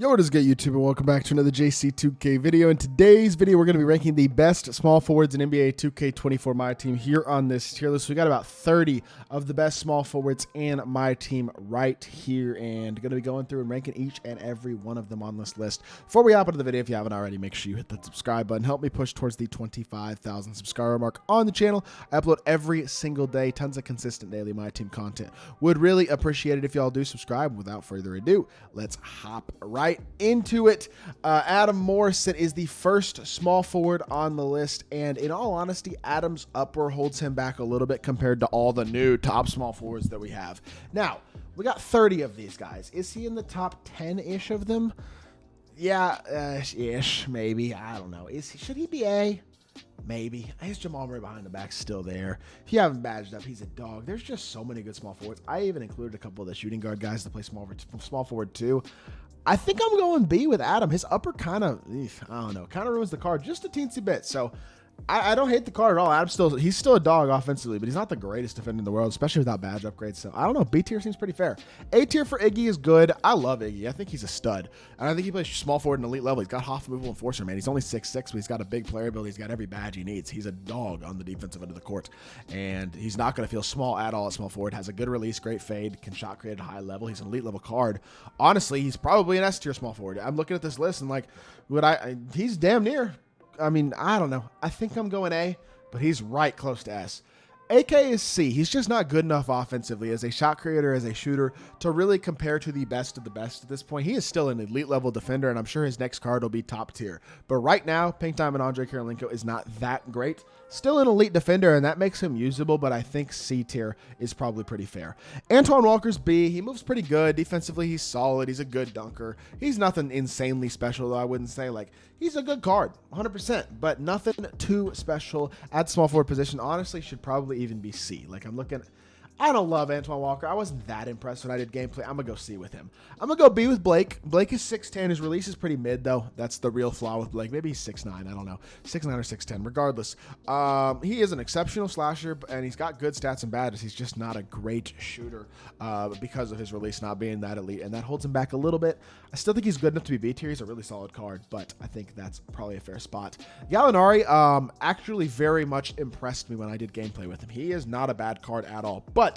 Yo, what is good, YouTube, and welcome back to another JC2K video. In today's video, we're going to be ranking the best small forwards in NBA 2K24 MyTEAM here on this tier list. We got about 30 of the best small forwards in MyTEAM right here, and going to be going through and ranking each and every one of them on this list. Before we hop into the video, if you haven't already, make sure you hit that subscribe button. Help me push towards the 25,000 subscriber mark on the channel. I upload every single day, tons of consistent daily MyTEAM content. Would really appreciate it if y'all do subscribe. Without further ado, let's hop right into it. Adam Morrison is the first small forward on the list, and in all honesty, Adam's upper holds him back a little bit compared to all the new top small forwards that we have. Now, we got 30 of these guys. Is he in the top 10-ish of them? Yeah, ish, maybe. I don't know. Should he be A? Maybe. His Jamal Murray behind the back still there. If you haven't badged up, he's a dog. There's just so many good small forwards. I even included a couple of the shooting guard guys to play small forward too. I think I'm going B with Adam. His upper kind of, I don't know, kind of ruins the card just a teensy bit. So I don't hate the card at all. He's still a dog offensively, but he's not the greatest defender in the world, especially without badge upgrades. So I don't know. B tier seems pretty fair. A tier for Iggy is good. I love Iggy. I think he's a stud. And I think he plays small forward and elite level. He's got half movable enforcer, man. He's only 6'6", but he's got a big player ability. He's got every badge he needs. He's a dog on the defensive end of the court. And he's not going to feel small at all at small forward. Has a good release, great fade, can shot create at a high level. He's an elite level card. Honestly, he's probably an S tier small forward. I'm looking at this list and like, he's damn near. I mean, I don't know. I think I'm going A, but he's right close to S. AK is C. He's just not good enough offensively as a shot creator, as a shooter, to really compare to the best of the best at this point. He is still an elite level defender, and I'm sure his next card will be top tier. But right now, Pink Diamond Andre Kirilenko is not that great. Still an elite defender, and that makes him usable, but I think C tier is probably pretty fair. Antoine Walker's B. He moves pretty good. Defensively, he's solid. He's a good dunker. He's nothing insanely special, though. I wouldn't say, like, he's a good card, 100%, but nothing too special at small forward position. Honestly, should probably even be C. Like, I don't love Antoine Walker. I wasn't that impressed when I did gameplay. I'm going to go C with him. I'm going to go B with Blake. Blake is 6'10". His release is pretty mid, though. That's the real flaw with Blake. Maybe he's 6'9". I don't know. 6'9 or 6'10. Regardless, he is an exceptional slasher, and he's got good stats and badges. He's just not a great shooter because of his release not being that elite, and that holds him back a little bit. I still think he's good enough to be B tier. He's a really solid card, but I think that's probably a fair spot. Gallinari actually very much impressed me when I did gameplay with him. He is not a bad card at all, but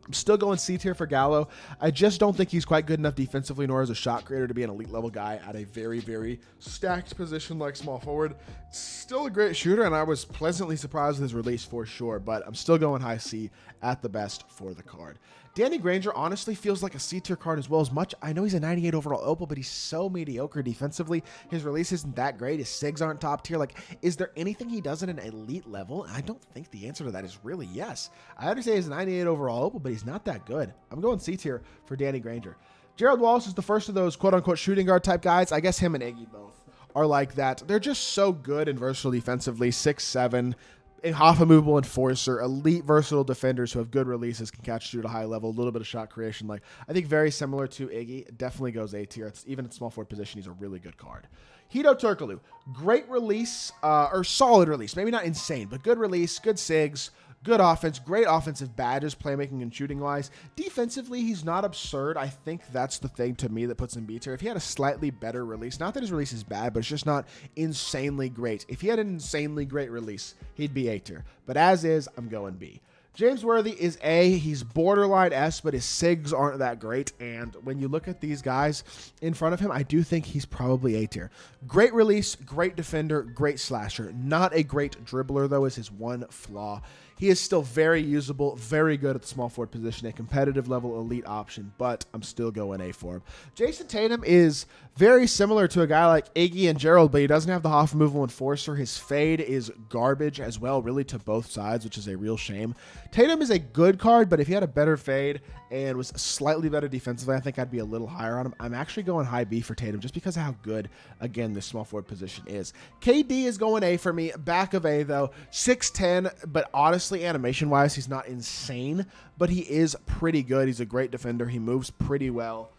I'm still going C tier for Gallo. I just don't think he's quite good enough defensively nor as a shot creator to be an elite level guy at a very, very stacked position like small forward. Still a great shooter, and I was pleasantly surprised with his release for sure, but I'm still going high C at the best for the card. Danny Granger honestly feels like a C tier card as well. As much I know he's a 98 overall opal, but he's so mediocre defensively. His release isn't that great. His SIGs aren't top tier. Like, is there anything he does at an elite level? I don't think the answer to that is really yes. I understand he's a 98 overall opal, but he's not that good. I'm going C tier for Danny Granger. Gerald Wallace is the first of those quote-unquote shooting guard type guys. I guess him and Iggy both are like that. They're just so good and versatile defensively. 6'7", half a movable enforcer, elite versatile defenders who have good releases, can catch shoot at a high level, a little bit of shot creation. Like, I think very similar to Iggy. Definitely goes A tier. It's even at small forward position, he's a really good card. Hito Turkoglu, great release, or solid release. Maybe not insane, but good release, good SIGs, good offense, great offensive badges, playmaking and shooting wise. Defensively, he's not absurd. I think that's the thing to me that puts him B tier. If he had a slightly better release, not that his release is bad, but it's just not insanely great. If he had an insanely great release, he'd be A tier. But as is, I'm going B. James Worthy is A. He's borderline S, but his SIGs aren't that great. And when you look at these guys in front of him, I do think he's probably A tier. Great release, great defender, great slasher. Not a great dribbler, though, is his one flaw. He is still very usable, very good at the small forward position, a competitive level elite option, but I'm still going A for him. Jason Tatum is very similar to a guy like Iggy and Gerald, but he doesn't have the half movable enforcer. His fade is garbage as well, really to both sides, which is a real shame. Tatum is a good card, but if he had a better fade and was slightly better defensively, I think I'd be a little higher on him. I'm actually going high B for Tatum just because of how good, again, this small forward position is. KD is going A for me, back of A though, 6'10", but honestly, animation-wise, he's not insane, but he is pretty good. He's a great defender. He moves pretty well.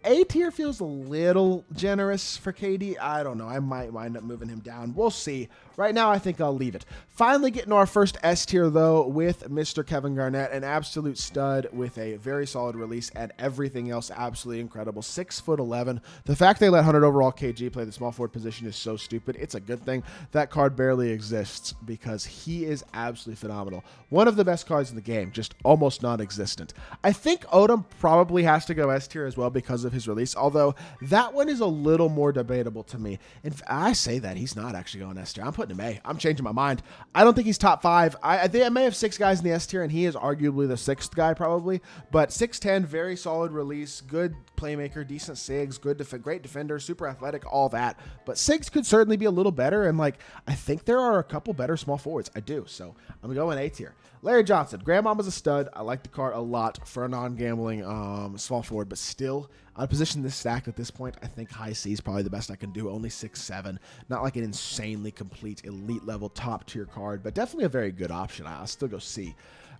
A tier feels a little generous for KD. I don't know. I might wind up moving him down. We'll see. Right now, I think I'll leave it. Finally getting to our first S tier, though, with Mr. Kevin Garnett, an absolute stud with a very solid release and everything else absolutely incredible. 6'11". The fact they let 100 overall KG play the small forward position is so stupid. It's a good thing that card barely exists because he is absolutely phenomenal. One of the best cards in the game, just almost non-existent. I think Odom probably has to go S tier as well because of his release, although that one is a little more debatable to me. And I say that he's not actually going S tier. I'm putting him A. I'm changing my mind. I don't think he's top 5. I think I may have 6 guys in the S tier, and he is arguably the 6th guy probably. But 6'10", very solid release, good playmaker, decent SIGs, great defender, super athletic, all that. But SIGs could certainly be a little better, and like I think there are a couple better small forwards. I do, so I'm gonna go in A tier. Larry Johnson, Grandmama's a stud. I like the card a lot for a non-gambling small forward, but still, on a position this stacked at this point, I think high C is probably the best I can do. Only 6'7", not like an insanely complete elite level top tier card, but definitely a very good option. I'll still go C.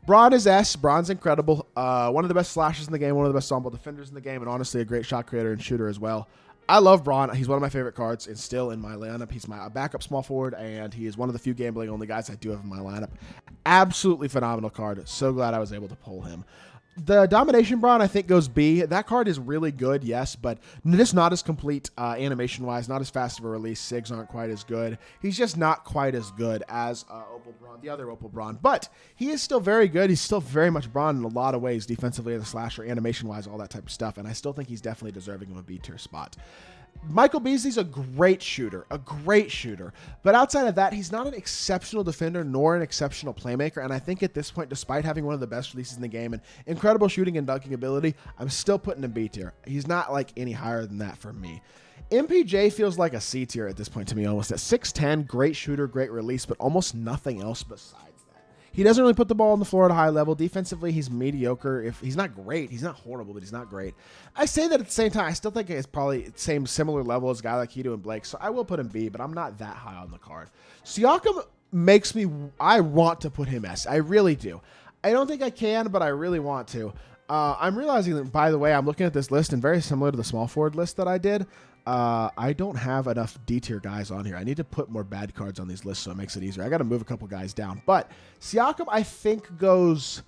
Braun is S. Braun's incredible. One of the best slashers in the game, one of the best on-ball defenders in the game, and honestly a great shot creator and shooter as well. I love Braun. He's one of my favorite cards and still in my lineup. He's my backup small forward, and he is one of the few gambling only guys I do have in my lineup. Absolutely phenomenal card. So glad I was able to pull him. The Domination Braun, I think, goes B. That card is really good, yes, but just not as complete animation-wise, not as fast of a release. SIGs aren't quite as good. He's just not quite as good as Opal Braun, the other Opal Braun, but he is still very good. He's still very much Braun in a lot of ways, defensively as a slasher, animation-wise, all that type of stuff, and I still think he's definitely deserving of a B-tier spot. Michael Beasley's a great shooter, but outside of that, he's not an exceptional defender nor an exceptional playmaker, and I think at this point, despite having one of the best releases in the game and incredible shooting and dunking ability, I'm still putting him B tier. He's not like any higher than that for me. MPJ feels like a C tier at this point to me, almost at 6'10", great shooter, great release, but almost nothing else besides that. He doesn't really put the ball on the floor at a high level. Defensively, he's mediocre. If he's not great, he's not horrible, but he's not great. I say that at the same time, I still think it's probably the similar level as a guy like Hito and Blake, so I will put him B, but I'm not that high on the card. Siakam makes me, I want to put him S. I really do. I don't think I can, but I really want to. I'm realizing that, by the way, I'm looking at this list, and very similar to the small forward list that I did, I don't have enough D-tier guys on here. I need to put more bad cards on these lists so it makes it easier. I got to move a couple guys down. But Siakam, I think, goes...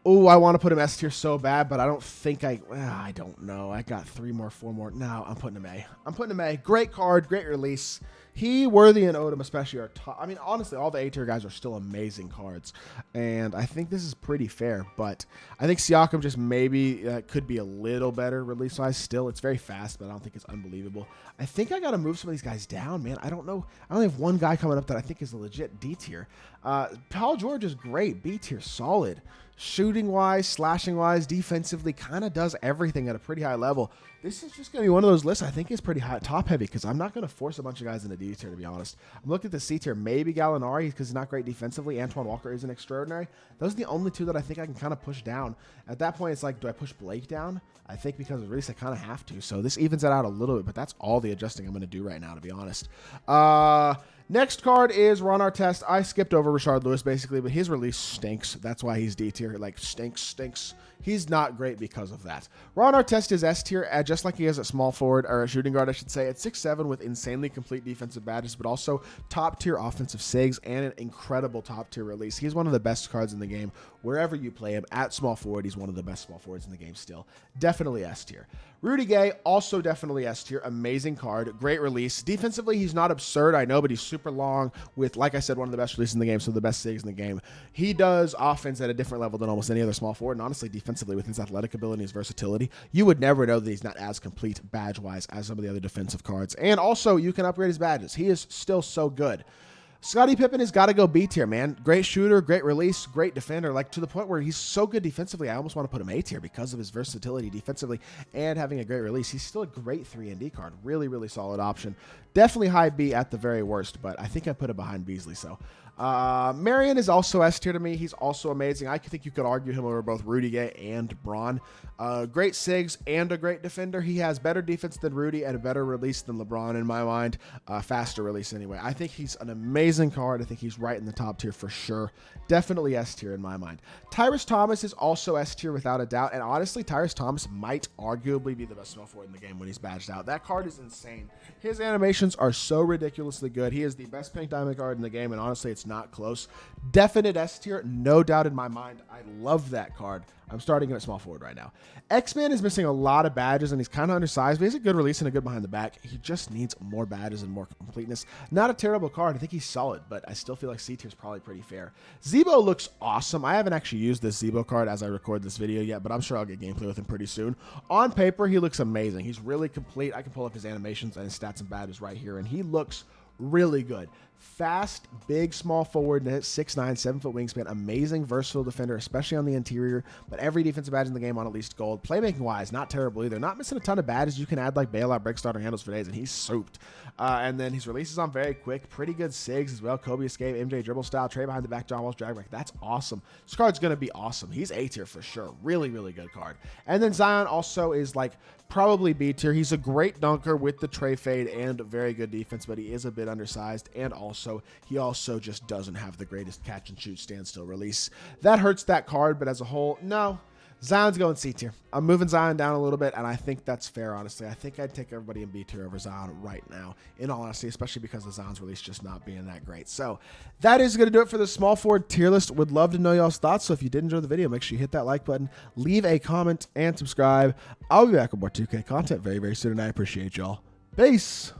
Oh, I want to put him S tier so bad, but I don't think I don't know. I got 3 more, 4 more. No, I'm putting him A. I'm putting him A. Great card, great release. He, Worthy, and Odom especially are top. I mean, honestly, all the A tier guys are still amazing cards, and I think this is pretty fair. But I think Siakam just maybe could be a little better release-wise. Still, it's very fast, but I don't think it's unbelievable. I think I got to move some of these guys down, man. I don't know. I only have one guy coming up that I think is a legit D tier. Paul George is great, B tier, solid. Shooting-wise, slashing-wise, defensively, kind of does everything at a pretty high level. This is just going to be one of those lists I think is pretty high, top-heavy, because I'm not going to force a bunch of guys into D tier, to be honest. I'm looking at the C tier. Maybe Gallinari, because he's not great defensively. Antoine Walker isn't extraordinary. Those are the only 2 that I think I can kind of push down. At that point, it's like, do I push Blake down? I think because of release, I kind of have to. So this evens it out a little bit, but that's all the adjusting I'm going to do right now, to be honest. Next card is Ron Artest. I skipped over Rashard Lewis, basically, but his release stinks. That's why he's D tier. Like, stinks. He's not great because of that. Ron Artest is S tier, just like he is at small forward, or a shooting guard, I should say, at 6'7", with insanely complete defensive badges, but also top-tier offensive SIGs and an incredible top-tier release. He's one of the best cards in the game. Wherever you play him, at small forward, he's one of the best small forwards in the game still. Definitely S tier. Rudy Gay, also definitely S tier. Amazing card. Great release. Defensively, he's not absurd, I know, but he's super long with, like I said, one of the best releases in the game, so the best SIGs in the game. He does offense at a different level than almost any other small forward, and honestly, defensively, with his athletic ability and his versatility, you would never know that he's not as complete badge-wise as some of the other defensive cards. And also, you can upgrade his badges. He is still so good. Scottie Pippen has got to go B tier, man. Great shooter, great release, great defender, like to the point where he's so good defensively, I almost want to put him A tier because of his versatility defensively and having a great release. He's still a great 3 and D card. Really, really solid option. Definitely high B at the very worst, but I think I put it behind Beasley, so Marion is also S tier to me. He's also amazing. I think you could argue him over both Rudy Gay and Braun. Great SIGs and a great defender. He has better defense than Rudy and a better release than LeBron in my mind. Faster release anyway. I think he's an amazing card. I think he's right in the top tier for sure. Definitely S tier in my mind. Tyrus Thomas is also S tier without a doubt. And honestly, Tyrus Thomas might arguably be the best small forward in the game when he's badged out. That card is insane. His animations are so ridiculously good. He is the best pink diamond card in the game, and honestly, it's not close. Definite S tier, no doubt in my mind. I love that card. I'm starting him at small forward right now. X-Man is missing a lot of badges, and he's kind of undersized, but he's a good release and a good behind the back. He just needs more badges and more completeness. Not a terrible card. I think he's solid, but I still feel like C tier is probably pretty fair. Zebo looks awesome. I haven't actually used this Zebo card as I record this video yet, but I'm sure I'll get gameplay with him pretty soon. On paper, he looks amazing. He's really complete. I can pull up his animations and his stats and badges right here, and he looks really good. Fast, big, small forward, 6'9", 7-foot wingspan, amazing, versatile defender, especially on the interior, but every defensive badge in the game on at least gold. Playmaking-wise, not terrible either. Not missing a ton of badges. You can add like bailout, break starter, handles for days, and he's souped. And then his releases on very quick, pretty good SIGs as well. Kobe escape, MJ dribble style, Trey behind the back, John Wall's drag back. That's awesome. This card's going to be awesome. He's A tier for sure. Really, really good card. And then Zion also is like probably B tier. He's a great dunker with the Trey fade and very good defense, but he is a bit undersized, and he also just doesn't have the greatest catch and shoot standstill release. That hurts that card, but as a whole, no. Zion's going C tier. I'm moving Zion down a little bit, and I think that's fair, honestly. I think I'd take everybody in B tier over Zion right now, in all honesty, especially because of Zion's release just not being that great. So that is going to do it for the small forward tier list. Would love to know y'all's thoughts, so if you did enjoy the video, make sure you hit that like button, leave a comment, and subscribe. I'll be back with more 2K content very, very soon, and I appreciate y'all. Peace!